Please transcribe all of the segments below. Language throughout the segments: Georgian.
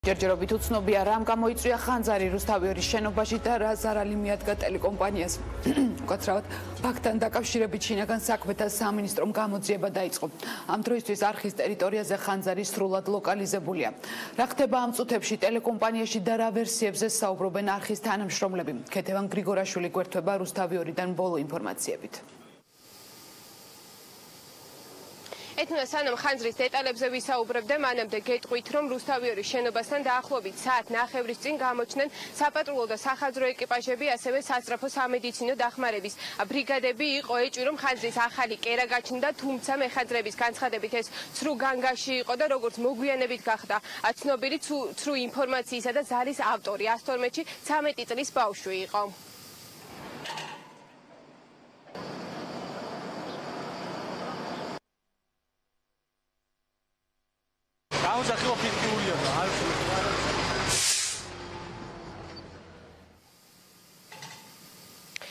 ჯერჯერობით უცნობია რამ გამოიწვია ხანძარი რუსთავიორის შენობაში და რა ზარალი მიადგა ტელეკომპანიას. უკაცრავად ფაქტთან დაკავშირებით შინაგან საქმეთა სამინისტრომ გამოძიება დაიწყო. ამ დროისთვის არხის ტერიტორიაზე ხანძარი სრულად ლოკალიზებულია. რა ხდება ამ წუთებში ტელეკომპანიაში და რა ვერსიებზე საუბრობენ არხის თანამშრომლები. ქეთევან გრიგორაშვილი გვერდება რუსთავიორიდან ბოლო ინფორმაციებით. ეთნა სანამ ხანძრის დეტალებზე ვისაუბრებდე, მანამდე გეტყვით, რომ რუსთავიორის შენობასთან დაახლოებით საათ ნახევრის წინ გამოჩნდნენ საპატრულო და სახაზრო ეკიპაჟები, ასევე სასწრაფო სამედიცინო დახმარების ბრიგადები. იყო ეჭვი, რომ ხანძრის ახალი კერა გაჩნდა, თუმცა მეხანძრების განცხადებით ეს ცრუ განგაში იყო და როგორც მოგვიანებით გახდა ცნობილი, ცრუ ინფორმაციისა და ზარის ავტორი 112-ში 13 წლის ბავშვი იყო. გამოსახილო ფიქრულია და არ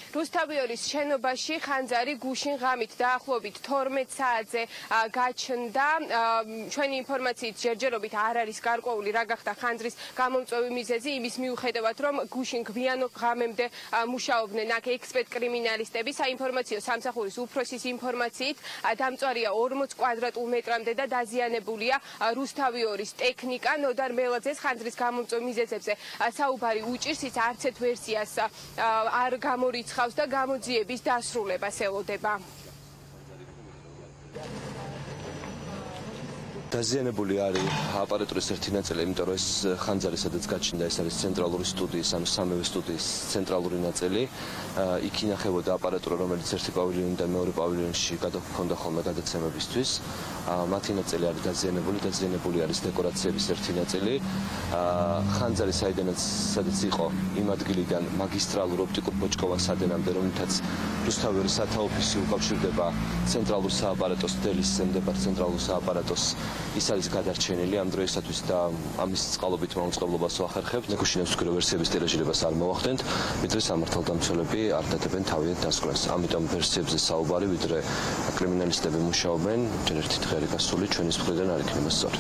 რუსთავიორის შენობაში ხანძარი გუშინ ღამით დაახლოებით 12 საათზე გაჩნდა. ჩვენი ინფორმაციით ჯერჯერობით არ არის გარკვეული რა გახდა ხანძრის გამომწვევი მიზეზი, იმის მიუხედავად, რომ გუშინ გვიან ღამემდე მუშაობდნენ აქ ექსპერტ კრიმინალისტები. საინფორმაციო სამსახურის უფროსის ინფორმაციით დამწვარია 40 კვადრატულ მეტრამდე და დაზიანებულია რუსთავიორის ტექნიკა. ნოდარ მელაძეს ხანძრის გამომწვევ მიზეზებზე საუბარი უჭირს, ის არც ერთ ვერსიას არ გამორიცხავს და გამოძიების დასრულებას ელოდება. დაზიანებული არის აპარატურის ერთი ნაწილი, იმიტომ რომ ეს ხანძარი სადაც გაჩნდა, ეს არის ცენტრალური სტუდიის, ანუ სამივე სტუდიის ცენტრალური ნაწილი. იქ ინახებოდა აპარატურა, რომელიც ერთი პავილიონიდან მეორე პავილიონში გადაგქონდა ხოლმე გადაცემებისთვის. მათი ნაწილი არის დაზიანებული არის დეკორაციების ერთი ნაწილი. ხანძარი სადაც იყო იმ ადგილიდან მაგისტრალურ ოპტიკურ ბოჭკოვან სადენამდე, რომლითაც რუსთავიორის სათაოფისი უკავშირდება ცენტრალურ სააპარატოს დელისზე მდებარე ცენტრალურ სააპარატოს. ის არის გადარჩენილი ამ დროისათვის და ამის წყალობით მაუწყებლობას ვახერხებთ. ნეკუშინებს ვქრო ვერსიების ტირაჟირებას არ მოვახდენთ, ვიდრე სამართალდამცველები არ დადებენ თავიანთ დასკვნას. ამიტომ ვერსიებზე საუბარი, ვიდრე კრიმინალისტები მუშაობენ, ერთი დღე არის გასული, ჩვენის მხრიდან არ იქნება სწორი.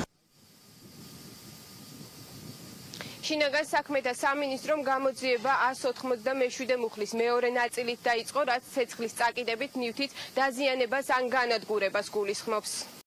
შინაგან საქმეთა სამინისტრომ გამოძიება 197 მუხლის მეორე ნაწილით დაიწყო, რაც ცეცხლის წაკიდებით ნივთით დაზიანებას ან განადგურებას გულისხმობს.